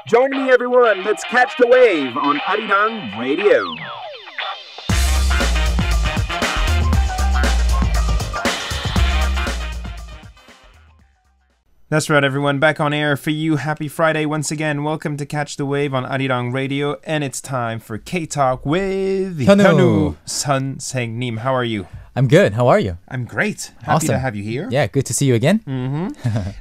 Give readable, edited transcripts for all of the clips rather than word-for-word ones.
Join me, everyone. Let's catch the wave on Arirang Radio. That's right, everyone. Back on air for you. Happy Friday once again. Welcome to Catch the Wave on Arirang Radio. And it's time for K-Talk with 현우 선생님. How are you? I'm good. How are you? I'm great. Happy to have you here. Yeah, good to see you again.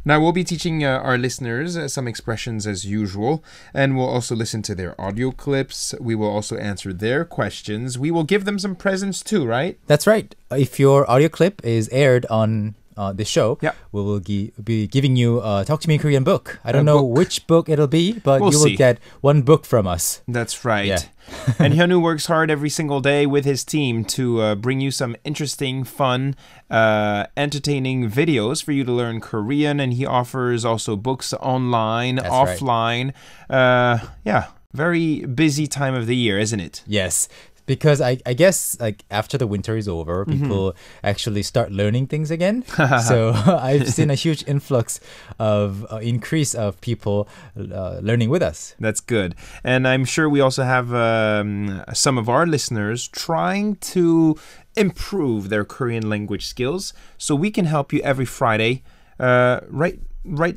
Now, we'll be teaching our listeners some expressions as usual, and we'll also listen to their audio clips. We will also answer their questions. We will give them some presents too, right? That's right. If your audio clip is aired on this show, we will be giving you a Talk to Me in Korean book. I don't know which book it'll be, but you will get one book from us. That's right. Yeah. And Hyunwoo works hard every single day with his team to bring you some interesting, fun, entertaining videos for you to learn Korean. And he offers also books online, That's offline. Right. Very busy time of the year, isn't it? Yes. Because I guess like after the winter is over, people actually start learning things again. So I've seen a huge influx of increase of people learning with us. That's good. And I'm sure we also have some of our listeners trying to improve their Korean language skills. So we can help you every Friday, right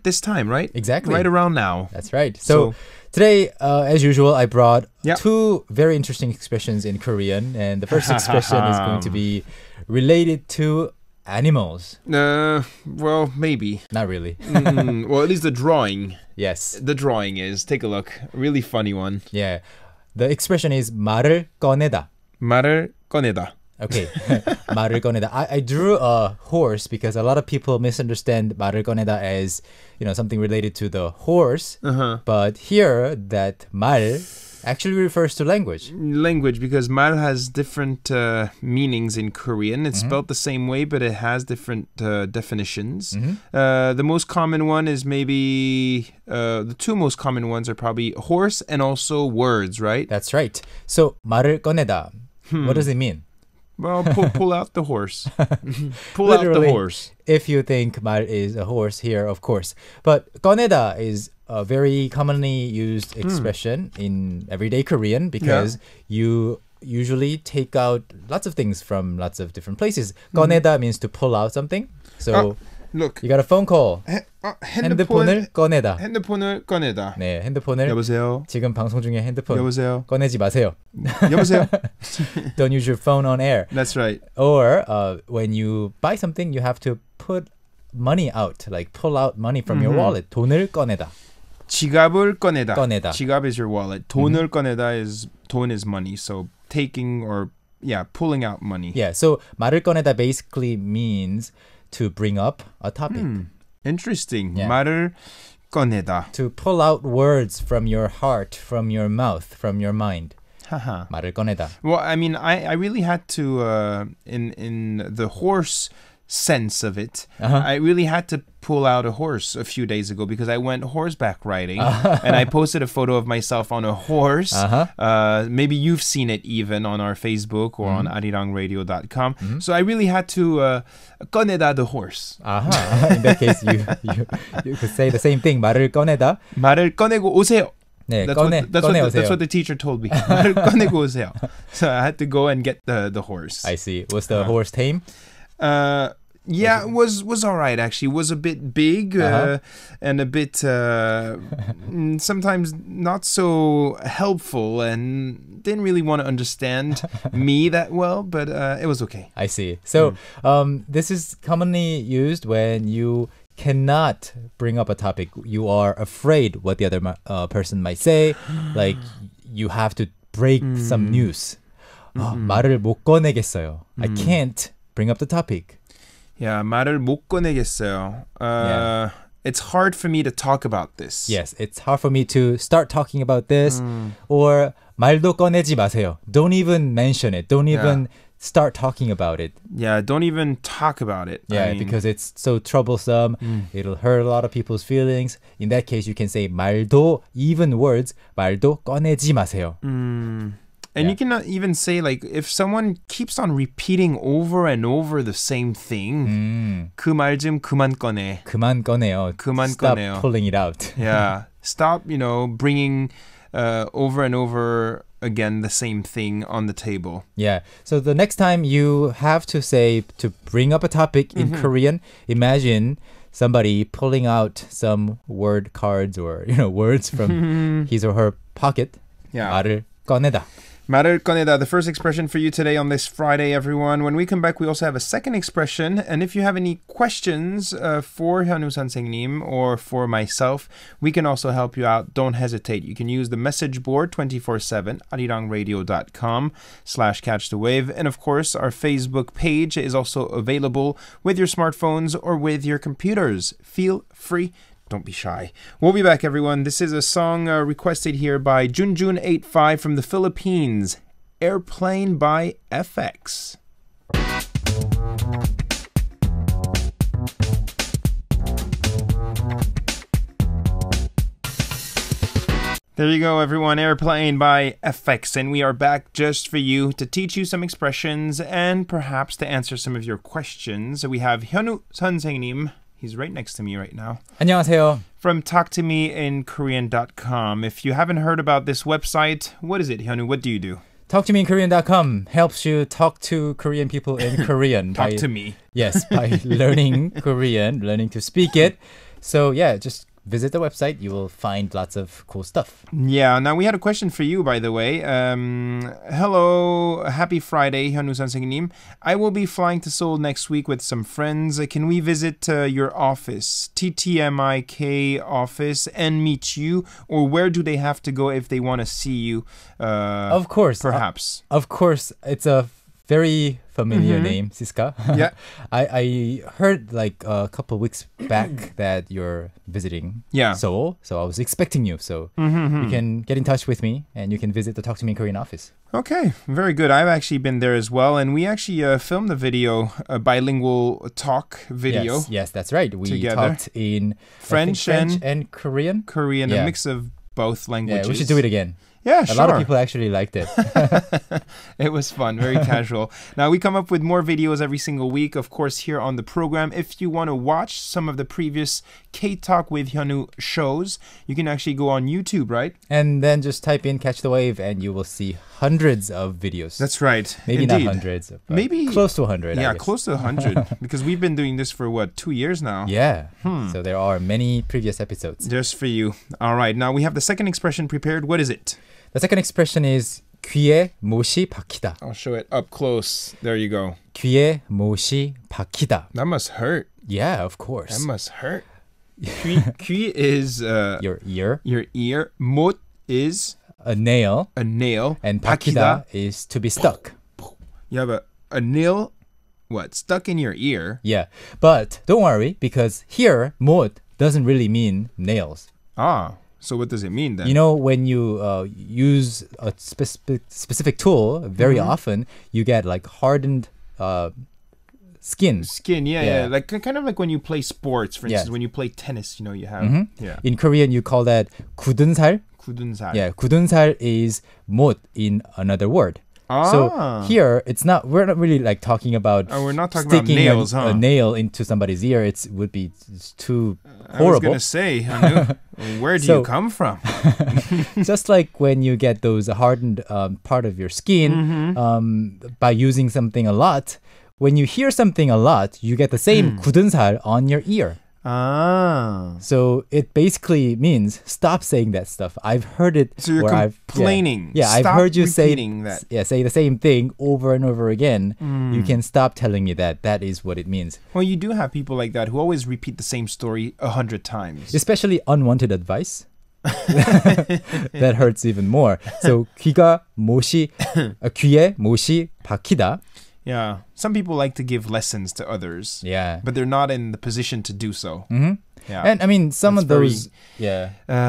this time, right? Exactly. Right around now. That's right. So today, as usual, I brought two very interesting expressions in Korean. And the first expression is going to be related to animals. Well, maybe. Not really. Well, at least the drawing. Yes. The drawing is. Take a look. A really funny one. Yeah. The expression is 말을 꺼내다. 말을 꺼내다. Okay. 말을 꺼내다. I drew a horse because a lot of people misunderstand 말을 꺼내다 as, something related to the horse. But here, that 말 actually refers to language. Language, because 말 has different meanings in Korean. It's spelled the same way, but it has different definitions. The most common one is maybe... the two most common ones are probably horse and also words, right? That's right. So, 말을 꺼내다. What does it mean? Well, pull out the horse. Pull out the horse. If you think 말 is a horse here, of course. But 꺼내다 is a very commonly used expression in everyday Korean because you usually take out lots of things from lots of different places. 꺼내다 means to pull out something. So look. You got a phone call. 핸드폰을 꺼내다. 핸드폰을 꺼내다. 네, 핸드폰을 여보세요. 지금 방송 중에 핸드폰 여보세요. 꺼내지 마세요. 여보세요. Don't use your phone on air. That's right. Or when you buy something, you have to put money out, like pull out money from your wallet. 돈을 꺼내다. 지갑을 꺼내다. 꺼내다. 지갑 is your wallet. 돈을 꺼내다 is 돈 is money. So taking or pulling out money. Yeah. So 말을 꺼내다 basically means to bring up a topic. Interesting. Yeah. 말을 꺼내다. To pull out words from your heart, from your mouth, from your mind. Haha. 말을 꺼내다. Well, I mean, I really had to, in the horse sense of it, I really had to pull out a horse a few days ago because I went horseback riding and I posted a photo of myself on a horse. Maybe you've seen it even on our Facebook or on arirangradio.com. So I really had to 꺼내다 the horse. In that case, you could say the same thing. 말을 꺼내다. 말을 꺼내고 오세요. 네, that's 꺼내오세요. what the teacher told me. 말을 꺼내고 오세요. So I had to go and get the horse. I see. Was the horse tame? Yeah, it was all right, actually. It was a bit big and a bit sometimes not so helpful and didn't really want to understand me that well, but it was okay. I see. So this is commonly used when you cannot bring up a topic. You are afraid what the other person might say. Like you have to break some news. 말을 못 꺼내겠어요. I can't bring up the topic. Yeah, 말을 못 꺼내겠어요. It's hard for me to talk about this. Yes, it's hard for me to start talking about this. Or 말도 꺼내지 마세요. Don't even mention it. Don't even start talking about it. Yeah, don't even talk about it. Yeah, because it's so troublesome. It'll hurt a lot of people's feelings. In that case, you can say 말도, even words, 말도 꺼내지 마세요. And you cannot even say, like, if someone keeps on repeating over and over the same thing, 그 말 좀 그만 꺼내. 그만 꺼내요. 그만 Stop 꺼내요. pulling it out. Yeah. Stop, bringing over and over again the same thing on the table. Yeah. So the next time you have to say to bring up a topic in Korean, imagine somebody pulling out some word cards or words from his or her pocket. Yeah. 말을 꺼내다. 말을 꺼내다, the first expression for you today on this Friday, everyone. When we come back, we also have a second expression. And if you have any questions for 현우 선생님 or for myself, we can also help you out. Don't hesitate. You can use the message board 24/7, arirangradio.com/catchthewave. And of course, our Facebook page is also available with your smartphones or with your computers. Feel free. Don't be shy. We'll be back, everyone. This is a song requested here by Junjun85 from the Philippines. Airplane by FX. There you go, everyone. Airplane by FX. And we are back just for you to teach you some expressions and perhaps to answer some of your questions. We have 현우 선생님. He's right next to me right now. 안녕하세요. From talktomeinkorean.com. If you haven't heard about this website, what is it, Hyunwoo? What do you do? Talktomeinkorean.com helps you talk to Korean people in Korean. Talk to me. Yes, by learning Korean, learning to speak it. So yeah, just visit the website. You will find lots of cool stuff. Yeah, now we had a question for you, by the way. Hello, happy Friday, Hyunwoo 선생님. I will be flying to Seoul next week with some friends. Can we visit your office, TTMIK office, and meet you? Or where do they have to go if they want to see you? Of course. Perhaps. Of course. It's a very familiar name, Siska. Yeah. I heard like a couple of weeks back that you're visiting Seoul. So I was expecting you. So you can get in touch with me and you can visit the Talk to Me in Korean office. Okay, very good. I've actually been there as well. And we actually filmed the video, a bilingual talk video. Yes, that's right. We together. talked in French and Korean. Korean, a mix of both languages. Yeah, we should do it again. Yeah, sure. A lot of people actually liked it. It was fun, very casual. Now, we come up with more videos every single week, of course, here on the program. If you want to watch some of the previous K-Talk with Hyunwoo shows, you can actually go on YouTube, right? And then just type in Catch the Wave and you will see hundreds of videos. That's right. Maybe Indeed. not hundreds. But maybe close to 100. Yeah, close to 100. Because we've been doing this for, 2 years now? Yeah. So there are many previous episodes. Just for you. All right. Now, we have the second expression prepared. What is it? The second expression is 귀에 못이 박히다. I'll show it up close. There you go. 귀에 못이 박히다. That must hurt. Yeah, of course. That must hurt. 귀 is your ear. Your ear. 못 is a nail. A nail. And 박히다 is to be stuck. You have a nail, stuck in your ear? Yeah, but don't worry because here 못 doesn't really mean nails. Ah. So what does it mean then? You know, when you use a specific tool very often, you get like hardened skin. Skin, yeah. Like kind of like when you play sports, for instance, when you play tennis, you have. Yeah. In Korean, you call that 굳은 살. 굳은 살. Yeah, 굳은 살 is 못 in another word. So here, we're not really like talking about we're not talking sticking about nails, a nail into somebody's ear. It would be too horrible. I was going to say, where do you come from? Just like when you get those hardened part of your skin by using something a lot, when you hear something a lot, you get the same 굳은 살 on your ear. Ah. So it basically means stop saying that stuff. I've heard it. So you're complaining. Yeah, I've heard you say that. Yeah, say the same thing over and over again. You can stop telling me that. That is what it means. Well, you do have people like that who always repeat the same story 100 times. Especially unwanted advice. That hurts even more. So 귀에 못이 박히다. Yeah. Some people like to give lessons to others. Yeah. But they're not in the position to do so. Yeah. And I mean, some of those...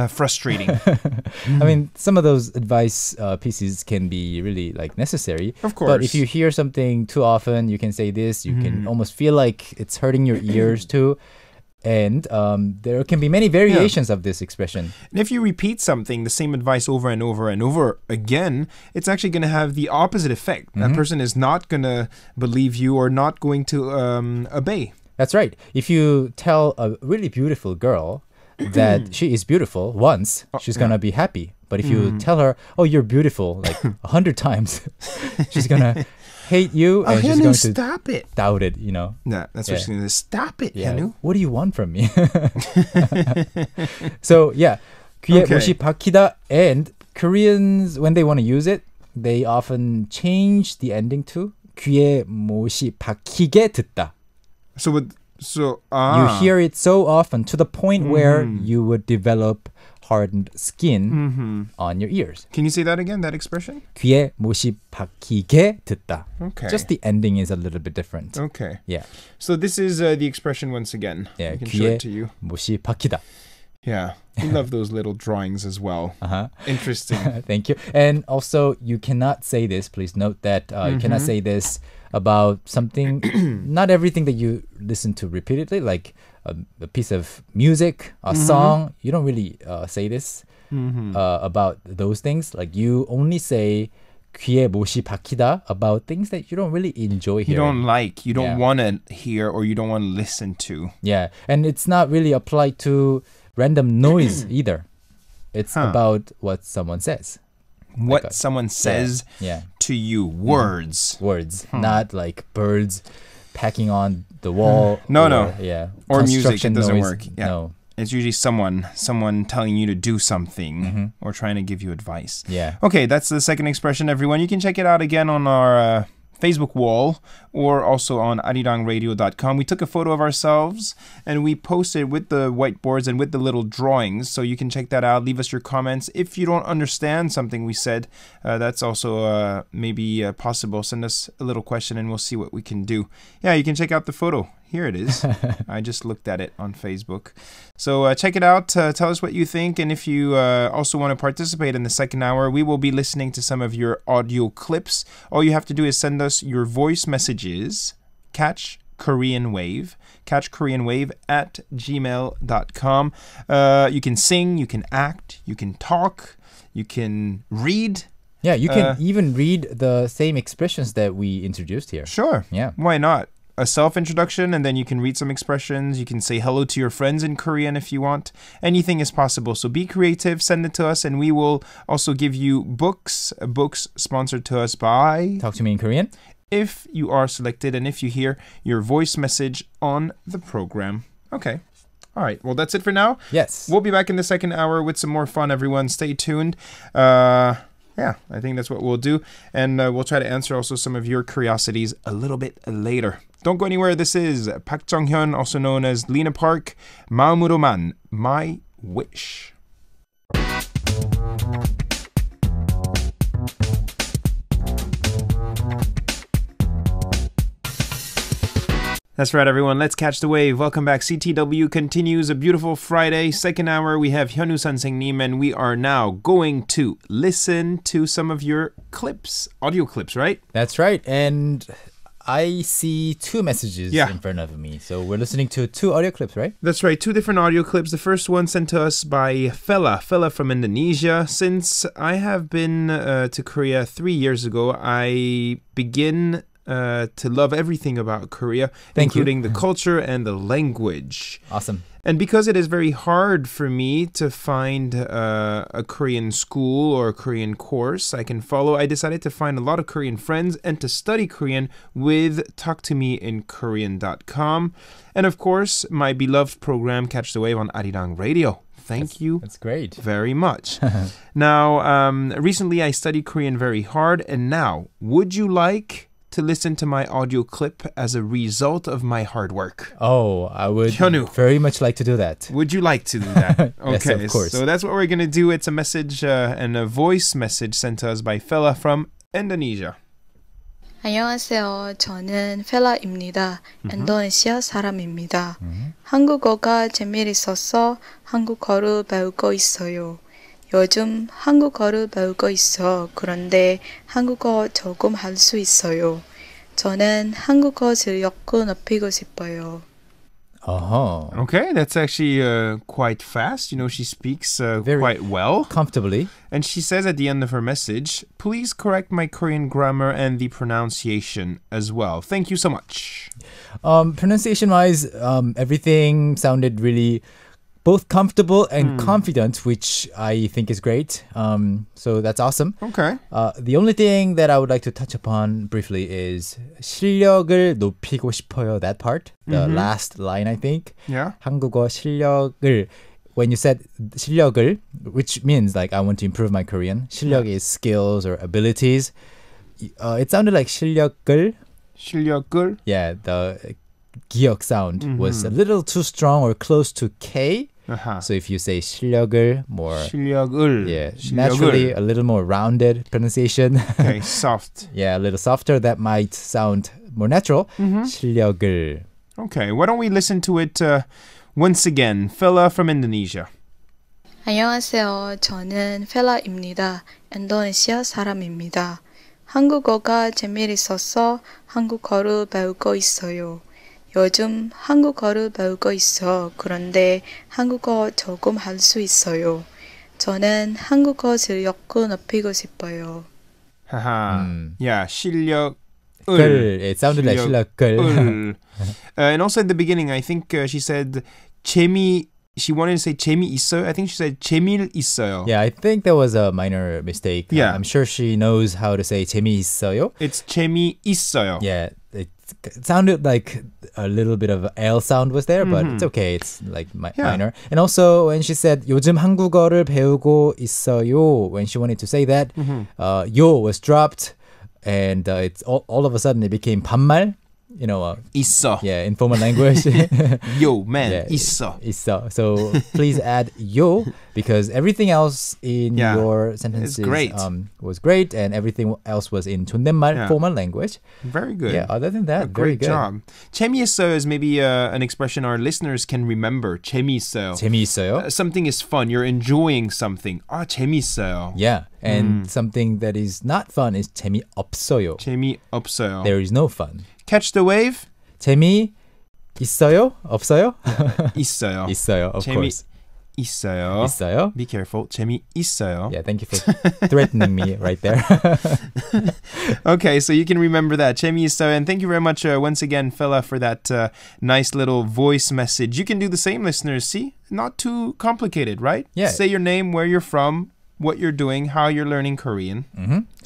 frustrating. I mean, some of those advice pieces can be really like necessary. Of course. But if you hear something too often, you can say this. You can almost feel like it's hurting your ears too. And there can be many variations of this expression. And if you repeat something, the same advice over and over and over again, it's actually going to have the opposite effect. That person is not going to believe you or not going to obey. That's right. If you tell a really beautiful girl that she is beautiful once, she's gonna be happy. But if you tell her, "Oh, you're beautiful," like 100 times, she's gonna hate you and she's going to stop it. doubt it. You know. Yeah, that's what she's gonna do. Stop it, Hyunwoo. What do you want from me? So yeah, 귀에 못이 박히다. And Koreans, when they want to use it, they often change the ending to 귀에 못이 박히게 듣다. You hear it so often to the point where you would develop hardened skin on your ears. Can you say that again, that expression? 귀에 못이 박히게 듣다. Okay. Just the ending is a little bit different. Okay. Yeah. So this is the expression once again. Yeah. I can show 귀에 it to you. 못이 박히다. Yeah. We love those little drawings as well. Interesting. Thank you. And also, you cannot say this. Please note that you cannot say this about something, not everything that you listen to repeatedly, like a piece of music, a song. You don't really say this about those things. Like you only say 귀에 못이 박히다 about things that you don't really enjoy hearing. You don't like, you don't want to hear, or you don't want to listen to. Yeah, and it's not really applied to random noise either. It's about what someone says. What someone says to you. Words. Words. Not like birds packing on the wall. No. Yeah. Or music. It doesn't work. Yeah. No. It's usually someone telling you to do something or trying to give you advice. Yeah. Okay, that's the second expression, everyone. You can check it out again on our Facebook wall or also on arirangradio.com. We took a photo of ourselves and we posted with the whiteboards and with the little drawings, so you can check that out. Leave us your comments. If you don't understand something we said, that's also maybe possible. Send us a little question and we'll see what we can do. Yeah, you can check out the photo. Here it is. I just looked at it on Facebook. So check it out. Tell us what you think. And if you also want to participate in the second hour, we will be listening to some of your audio clips. All you have to do is send us your voice messages. Catch Korean Wave at gmail.com. You can sing, you can act, you can talk, you can read. Yeah, you can even read the same expressions that we introduced here. Sure. Yeah. Why not? A self-introduction, and then you can read some expressions. You can say hello to your friends in Korean if you want. Anything is possible. So be creative, send it to us, and we will also give you books sponsored to us by Talk to Me in Korean. If you are selected and if you hear your voice message on the program. Okay. All right. Well, that's it for now. Yes. We'll be back in the second hour with some more fun, everyone. Stay tuned. Yeah, I think that's what we'll do. And we'll try to answer also some of your curiosities a little bit later. Don't go anywhere. This is Park Jung-hyun, also known as Lena Park, 마음으로만, My Wish. That's right, everyone. Let's catch the wave. Welcome back. CTW continues a beautiful Friday. Second hour, we have Hyunwoo 선생님, and we are now going to listen to some of your clips, audio clips, right? That's right. And I see two messages in front of me. So we're listening to two audio clips, right? That's right. Two different audio clips. The first one sent to us by Fella from Indonesia. Since I have been to Korea 3 years ago, I begin to love everything about Korea, including the culture and the language. Awesome. And because it is very hard for me to find a Korean school or a Korean course I can follow, I decided to find a lot of Korean friends and to study Korean with talktomeinkorean.com. And of course, my beloved program, Catch the Wave on Arirang Radio. Thank you. That's great. Very much. Now, recently I studied Korean very hard, and now, would you like to listen to my audio clip as a result of my hard work? Oh, I would Hyunwoo, very much like to do that. Would you like to do that? Okay, yes, of course. So that's what we're going to do. It's a message and a voice message sent to us by Fella from Indonesia. 안녕하세요. 저는 펠라입니다. 인도네시아 사람입니다. 한국어가 재미있어서 한국어를 배우고 있어요. 요즘 한국어를 배우고 있어. 그런데 한국어 조금 할 수 있어요. 저는 한국어 실력을 높이고 싶어요. Okay, that's actually quite fast. You know, she speaks quite well. Comfortably. And she says at the end of her message, please correct my Korean grammar and the pronunciation as well. Thank you so much. Pronunciation-wise, everything sounded really both comfortable and confident, which I think is great. So that's awesome. Okay. The only thing that I would like to touch upon briefly is 실력을 높이고 싶어요. That part, the last line, I think. Yeah. 한국어 실력을, when you said 실력을, which means like I want to improve my Korean. 실력 is skills or abilities. It sounded like 실력을. 실력을. Yeah, the 기억 sound was a little too strong or close to K. So if you say 실력을, more 실력을. yeah, 실력을. naturally a little more rounded pronunciation. Okay, soft. Yeah, a little softer. That might sound more natural. 실력을. Okay, why don't we listen to it once again? Fella from Indonesia. 안녕하세요. 저는 펠라입니다. 인도네시아 사람입니다. 한국어가 재미있어서 한국어를 배우고 있어요. 요즘 한국어를 배우고 있어. 그런데 한국어 조금 할 수 있어요. 저는 한국어 실력을 높이고 싶어요. Haha. Yeah, 실력을. It sounded like 실력을. And also in the beginning, I think she said she wanted to say 재미있어요. I think she said 재미있어요. Yeah, I think there was a minor mistake. Yeah. I'm sure she knows how to say 재미있어요. It's 재미있어요. Yeah, it sounded like a little bit of an L sound was there, but it's okay. It's like minor. And also when she said 요즘 한국어를 배우고 있어요, when she wanted to say that, 요 was dropped, and it's all of a sudden it became 반말. You know, 있어. yeah, informal language. Yo, man, Yeah, 있어. 있어. So please add yo, because everything else in your sentences great. Was great, and everything else was in 존댓말, formal language. Very good. Yeah, other than that, very Great good. job. 재미있어요 is maybe an expression our listeners can remember. 재미있어요. 재미있어요. Something is fun. You're enjoying something. 아, 재미있어요. Yeah, and something that is not fun is 재미없어요. 재미없어요. There is no fun. Catch the wave? 재미있어요? 없어요? 있어요. 있어요, of course. 있어요. 있어요? Be careful. 재미있어요. Yeah, thank you for threatening me right there. Okay, so you can remember that. 재미있어요. And thank you very much once again, Fella, for that nice little voice message. You can do the same, listeners. See? Not too complicated, right? Yeah. Say your name, where you're from, what you're doing, how you're learning Korean.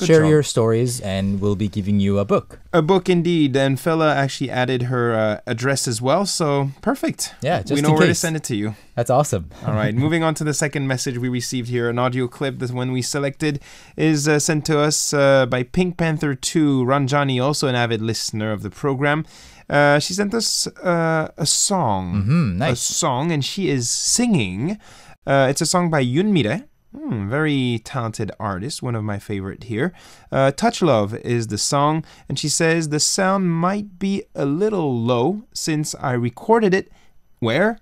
Share job. your stories, and we'll be giving you a book. A book indeed. And Fella actually added her address as well. So perfect. Yeah, just we in know where to case. send it to you. That's awesome. All right, moving on to the second message we received here. An audio clip, this one we selected, is sent to us by Pink Panther 2. Ranjani, also an avid listener of the program. She sent us a song. Nice. A song, and she is singing. It's a song by Yoonmire. Very talented artist, one of my favorite here. Touch Love is the song, and she says the sound might be a little low since I recorded it. Where?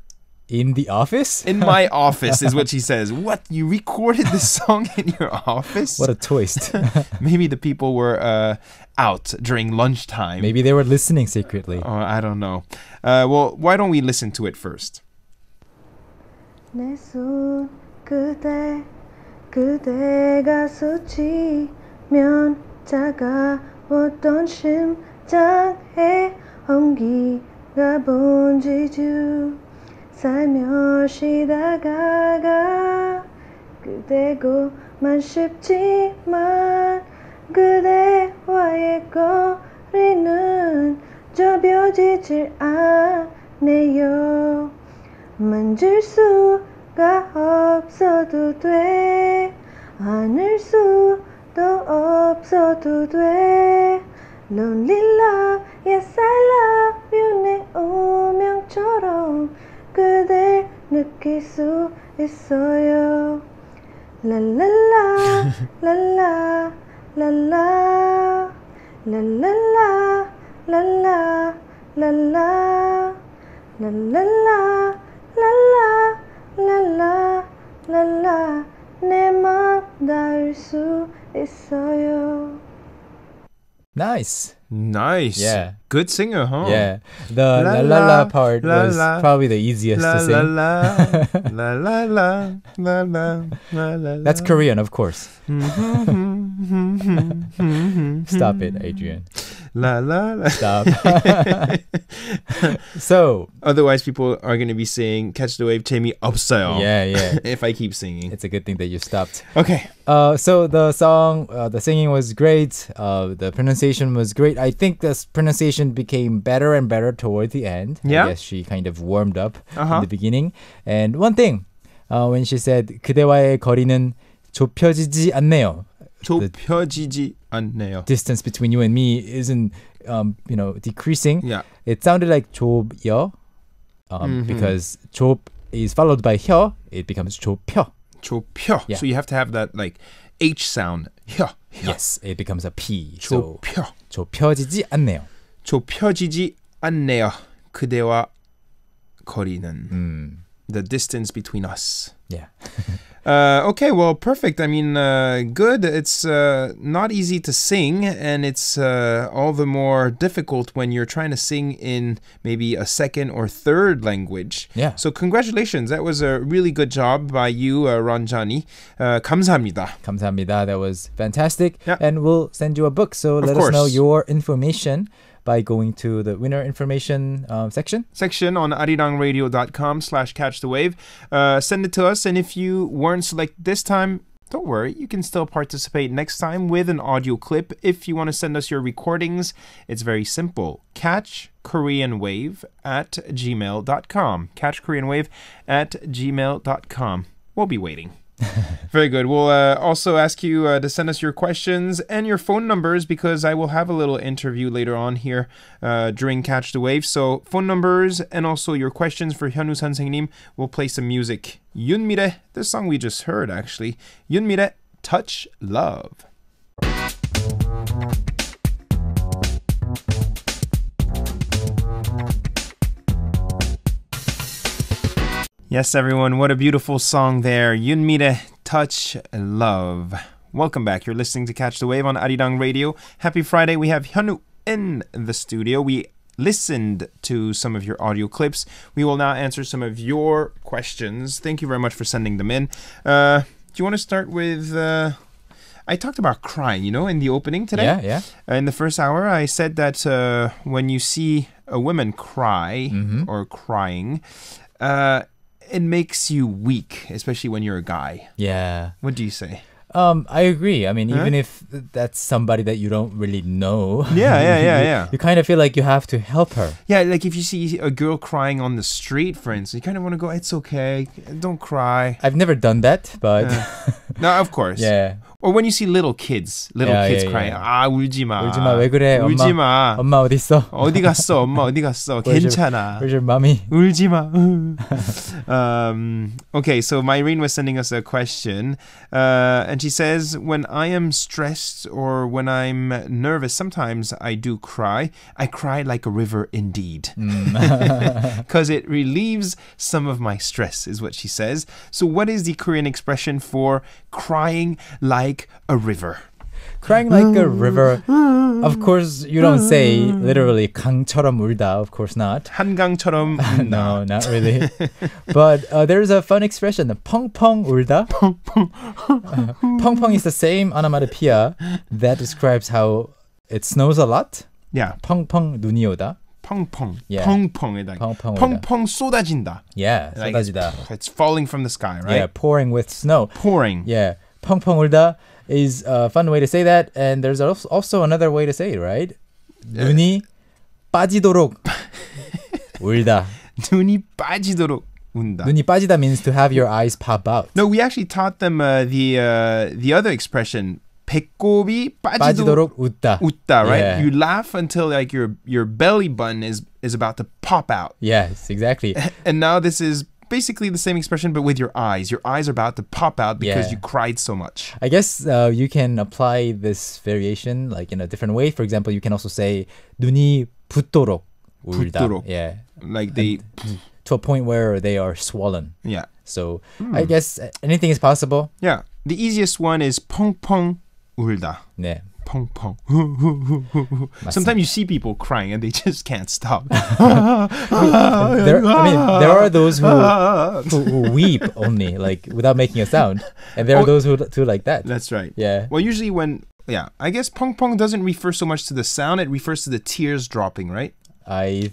In the office? In my office is what she says. What? You recorded this song in your office? What a twist. Maybe the people were out during lunchtime. Maybe they were listening secretly. Oh, I don't know. Well, why don't we listen to it first? 내 손 그대가 스치면 차가웠던 심장에 온기가 번지죠. 살며시 다가가 그대고만 싶지만 그대와의 거리는 좁혀지질 않네요. 만질 수가 없어도 돼 안을 수도 없어도 돼 Lonely love, yes I love you 내 운명처럼 그댈 느낄 수 있어요 랄랄라 랄라 랄라 랄랄라 랄라 랄라 랄랄라 랄라 랄라 랄라 내 맘 닿을 수 있어요. Nice. Nice. Yeah. Good singer, huh? Yeah. The la la la part was probably the easiest to sing. La la la la la la la. That's Korean, of course. Stop it, Adrian. La la la. Stop. So Otherwise, people are going to be saying "Catch the Wave" 재미없어요. yeah. If I keep singing. It's a good thing that you stopped. Okay. So the song, the singing was great. The pronunciation was great. I think this pronunciation became better and better toward the end. Yeah. I guess she kind of warmed up Uh-huh. in the beginning. And one thing, when she said 그대와의 거리는 좁혀지지 않네요. 좁혀지지 않네요. Distance between you and me isn't, decreasing. Yeah. It sounded like 좁여, because 좁 is followed by 혀. It becomes 좁혀. 좁혀. Yeah. So you have to have that like H sound. 혀. Yes, it becomes a P. So 좁혀. 좁혀지지 않네요. 좁혀지지 않네요. 그대와 거리는. The distance between us. Yeah. Okay, well, perfect. I mean, good. It's not easy to sing, and it's all the more difficult when you're trying to sing in maybe a second or third language. Yeah. So congratulations. That was a really good job by you, Ranjani. 감사합니다. 감사합니다. That was fantastic. Yeah. And we'll send you a book. So let us know course. your information by going to the winner information section. Section on arirangradio.com/catchthewave. Send it to us, and if you weren't selected this time, don't worry, you can still participate next time with an audio clip. If you want to send us your recordings, it's very simple. catchkoreanwave@gmail.com. catchkoreanwave@gmail.com. We'll be waiting. Very good. We'll also ask you to send us your questions and your phone numbers, because I will have a little interview later on here during Catch the Wave. So phone numbers and also your questions for Hyunwoo 선생님. We'll play some music. 윤미래, the song we just heard actually. 윤미래, Touch Love. Yes, everyone, what a beautiful song there. 윤미래, Touch Love. Welcome back. You're listening to Catch the Wave on Arirang Radio. Happy Friday. We have Hyunwoo in the studio. We listened to some of your audio clips. We will now answer some of your questions. Thank you very much for sending them in. Do you want to start with... I talked about crying, in the opening today. Yeah. In the first hour, I said that when you see a woman cry or crying... it makes you weak, especially when you're a guy. Yeah. What do you say? I agree. I mean, even if that's somebody that you don't really know. Yeah. You kind of feel like you have to help her. Yeah, like if you see a girl crying on the street, for instance, you kind of want to go, it's okay, don't cry. I've never done that, but... No, of course. Yeah. Or when you see little kids crying. 아, 울지 마. 울지 마. 왜 그래? 울지 마. 엄마 어디 있어? 어디 갔어? 엄마 어디 갔어? 괜찮아. Where's your mommy? 울지 마. Okay, so Myrene was sending us a question. And she says, when I am stressed or when I'm nervous, sometimes I do cry. I cry like a river indeed. Because it relieves some of my stress, is what she says. So what is the Korean expression for crying like a river? Crying like a river. Of course, you don't say literally 강처럼 울다. Of course not. 한강처럼 No, not really. But there's a fun expression, 펑펑 울다. 펑펑 is the same onomatopoeia that describes how it snows a lot. Yeah. 펑펑 눈이 오다. 펑펑. Yeah. 펑펑에다. 펑펑 펑펑 쏟아진다. Yeah, Like 쏟아지다. it's falling from the sky, right? Yeah, pouring with snow. Pouring. Yeah, 펑펑 울다 is a fun way to say that, and there's also another way to say it, right? 눈이 빠지도록 울다. 눈이 빠지도록 운다. 눈이 빠지다 means to have your eyes pop out. No, we actually taught them the other expression. 배꼽이 빠지도록 웃다. 웃다, right? Yeah. You laugh until like your belly button is about to pop out. Yes, exactly. And now this is basically the same expression, but with your eyes. Your eyes are about to pop out because you cried so much. I guess you can apply this variation like in a different way. For example, you can also say 눈이 붓도록 울다. 붓도록. Yeah. Like they... To a point where they are swollen. Yeah. So I guess anything is possible. Yeah. The easiest one is 펑펑 울다. 네. 펑펑. Sometimes you see people crying and they just can't stop. There are those who weep only, like without making a sound, and there are those who like that. That's right. Yeah. Well, usually when Yeah, I guess pong doesn't refer so much to the sound. It refers to the tears dropping, right?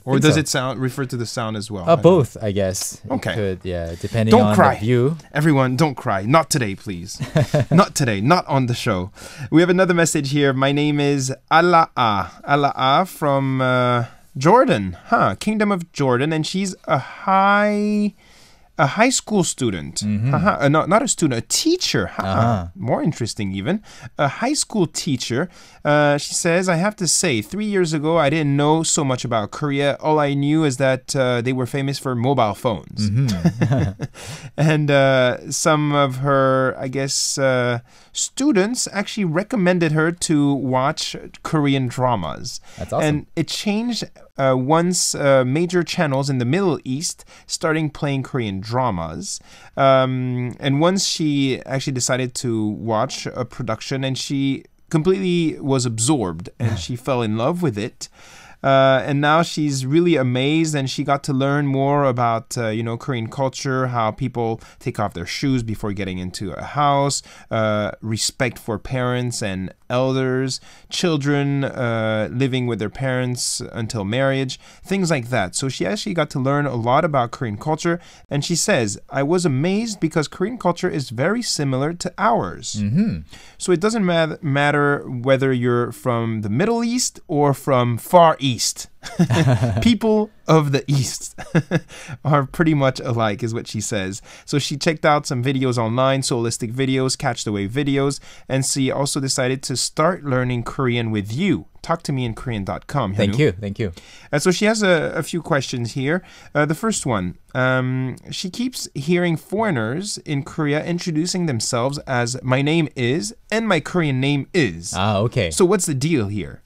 Or does it refer to the sound as well? Both, I guess. Okay. It could, yeah, depending Don't on cry. the view. Everyone, don't cry. Not today, please. Not today. Not on the show. We have another message here. My name is Ala'a. Ala'a from Jordan. Kingdom of Jordan. And she's a high school student. Not a student, a teacher. More interesting even. A high school teacher. She says, I have to say, 3 years ago, I didn't know so much about Korea. All I knew is that they were famous for mobile phones. And some of her, I guess, students actually recommended her to watch Korean dramas. That's awesome. And it changed once major channels in the Middle East starting playing Korean dramas. And once she actually decided to watch a production, and she completely was absorbed and she fell in love with it. And now she's really amazed, and she got to learn more about, Korean culture, how people take off their shoes before getting into a house, respect for parents and elders, children living with their parents until marriage, things like that. So she actually got to learn a lot about Korean culture, and she says, I was amazed because Korean culture is very similar to ours. So it doesn't matter whether you're from the Middle East or from Far East. People of the East are pretty much alike, is what she says. So she checked out some videos online, Soulistic videos, Catch the Wave videos, and she also decided to start learning Korean with you. Talk to me in Korean.com. Thank you. So she has a few questions here. The first one, she keeps hearing foreigners in Korea introducing themselves as my name is and my Korean name is. Okay. So what's the deal here?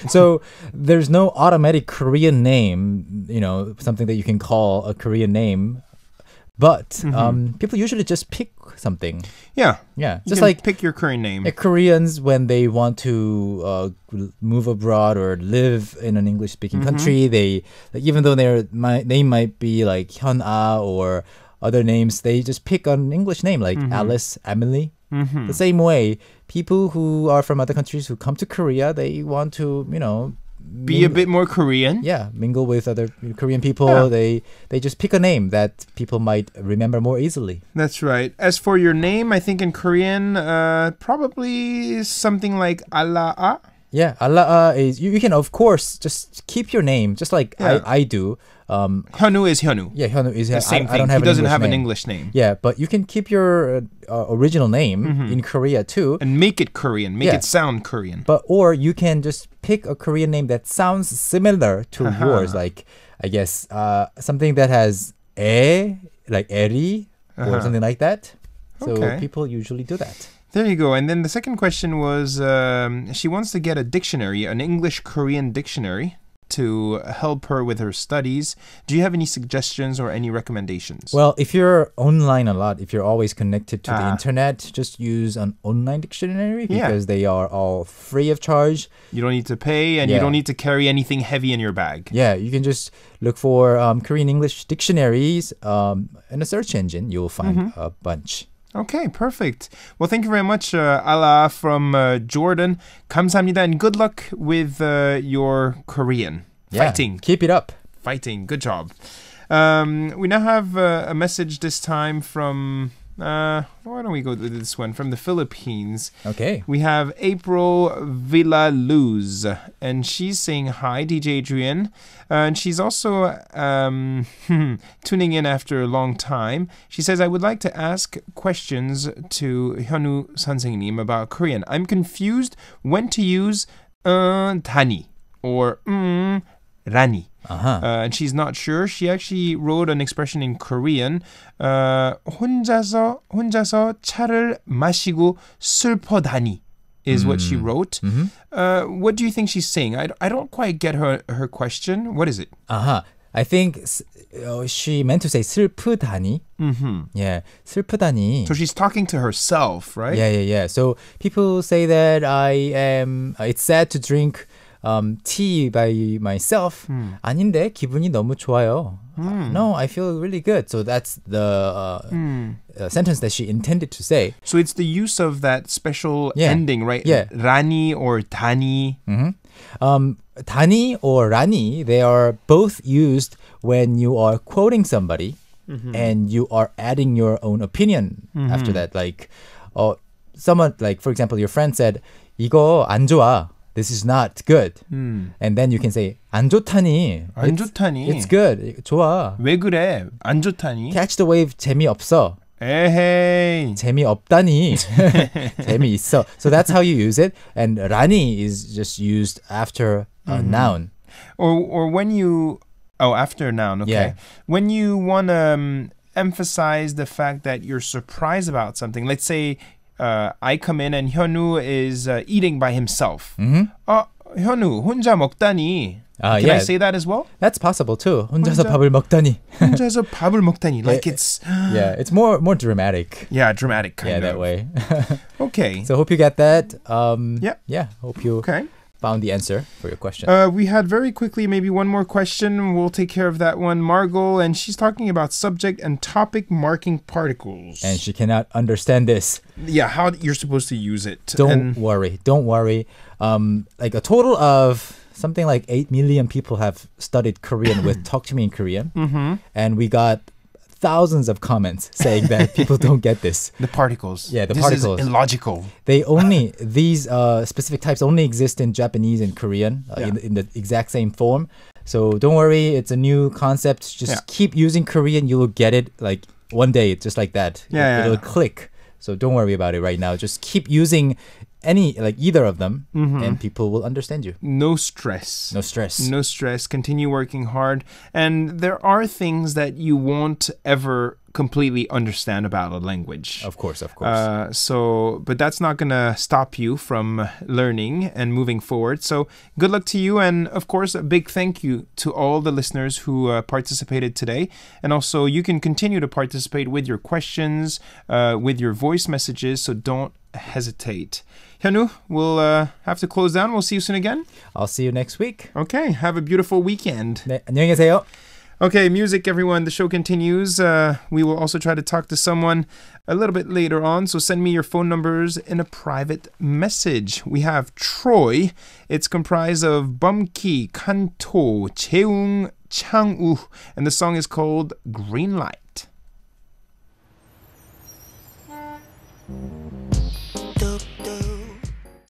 So there's no automatic Korean name, something that you can call a Korean name. But people usually just pick something. Yeah. Just like pick your Korean name. Koreans, when they want to move abroad or live in an English-speaking country, they even though their name might be like Hyun-ah or other names, they just pick an English name like Alice, Emily. The same way, people who are from other countries who come to Korea, they want to, be a bit more Korean. Yeah, mingle with other Korean people. Yeah. They just pick a name that people might remember more easily. That's right. As for your name, I think in Korean, probably something like Ala'a. Yeah, Ala'a is, you can of course just keep your name, just like I do. Hyunwoo is Hyunwoo. Yeah, Hyunwoo is the same thing. I don't have he doesn't have name. an English name. Yeah, but you can keep your original name in Korea too, and make it Korean. Make it sound Korean. Or you can just pick a Korean name that sounds similar to yours. Like I guess something that has like eri or something like that. So people usually do that. There you go. And then the second question was she wants to get a dictionary, an English-Korean dictionary, to help her with her studies. Do you have any suggestions or any recommendations? Well, if you're online a lot, if you're always connected to the internet, just use an online dictionary because they are all free of charge. You don't need to pay, and you don't need to carry anything heavy in your bag. Yeah, you can just look for Korean English dictionaries in a search engine. You'll find a bunch. Okay, perfect. Well, thank you very much, Ala from Jordan. 감사합니다, and good luck with your Korean. Fighting. Keep it up. Fighting. Good job. We now have a message this time from... why don't we go to this one? From the Philippines. Okay. We have April Villaluz, and she's saying hi, DJ Adrian. And she's also tuning in after a long time. She says, I would like to ask questions to Hyunwoo 선생님 about Korean. I'm confused when to use 다니 or 라니. And she's not sure. She actually wrote an expression in Korean. 혼자서 차를 마시고 슬퍼다니 is what she wrote. What do you think she's saying? I don't quite get her question. What is it? I think she meant to say 슬프다니. Yeah, 슬프다니. So she's talking to herself, right? Yeah. So people say that it's sad to drink tea by myself. 아닌데 기분이 너무 좋아요. No, I feel really good. So that's the sentence that she intended to say. So it's the use of that special Yeah. ending, right? Yeah. Rani or Tani. Tani or Rani, they are both used when you are quoting somebody and you are adding your own opinion after that. Like, someone, like, for example, your friend said, 이거 안 좋아. This is not good. And then you can say, 안 좋다니. 안 좋다니. It's good. 좋아. 왜 그래? 안 좋다니. Catch the wave. 재미없어. 에헤이. 재미없다니. 재미있어. So that's how you use it. And Rani is just used after a noun. Or when you... Oh, after a noun, okay. Yeah. When you want to emphasize the fact that you're surprised about something, let's say I come in and Hyunwoo is eating by himself. 현우 혼자 먹다니. Can I say that as well? That's possible too. 혼자서 밥을 먹다니. 혼자서 밥을 먹다니. Like it's... Yeah, it's more dramatic. Yeah, dramatic kind of. Yeah, that way. Okay. So hope you get that. Yeah. Hope you found the answer for your question. We had very quickly maybe one more question. We'll take care of that one. Margot, and she's talking about subject and topic marking particles. And she cannot understand this. Yeah, how you're supposed to use it. Don't worry. Like a total of something like 8 million people have studied Korean with Talk to Me in Korean. And we got thousands of comments saying that people don't get this. The particles. Yeah, this particles. is illogical. These specific types only exist in Japanese and Korean in the exact same form. So don't worry, it's a new concept. Just keep using Korean, you'll get it like one day, just like that. It'll click. So don't worry about it right now. Just keep using either of them and people will understand you. No stress. No stress. No stress. Continue working hard. And there are things that you won't ever completely understand about a language. Of course. But that's not going to stop you from learning and moving forward. So good luck to you. And of course, a big thank you to all the listeners who participated today. And also you can continue to participate with your questions, with your voice messages. So don't hesitate. Hyunwoo, we'll have to close down. We'll see you soon again. I'll see you next week. Okay, have a beautiful weekend. 네, 안녕히 계세요. Okay, music, everyone. The show continues. We will also try to talk to someone a little bit later on, so send me your phone numbers in a private message. We have Troy. It's comprised of Bumki, Kanto, Cheung, Changwoo, and the song is called Green Light.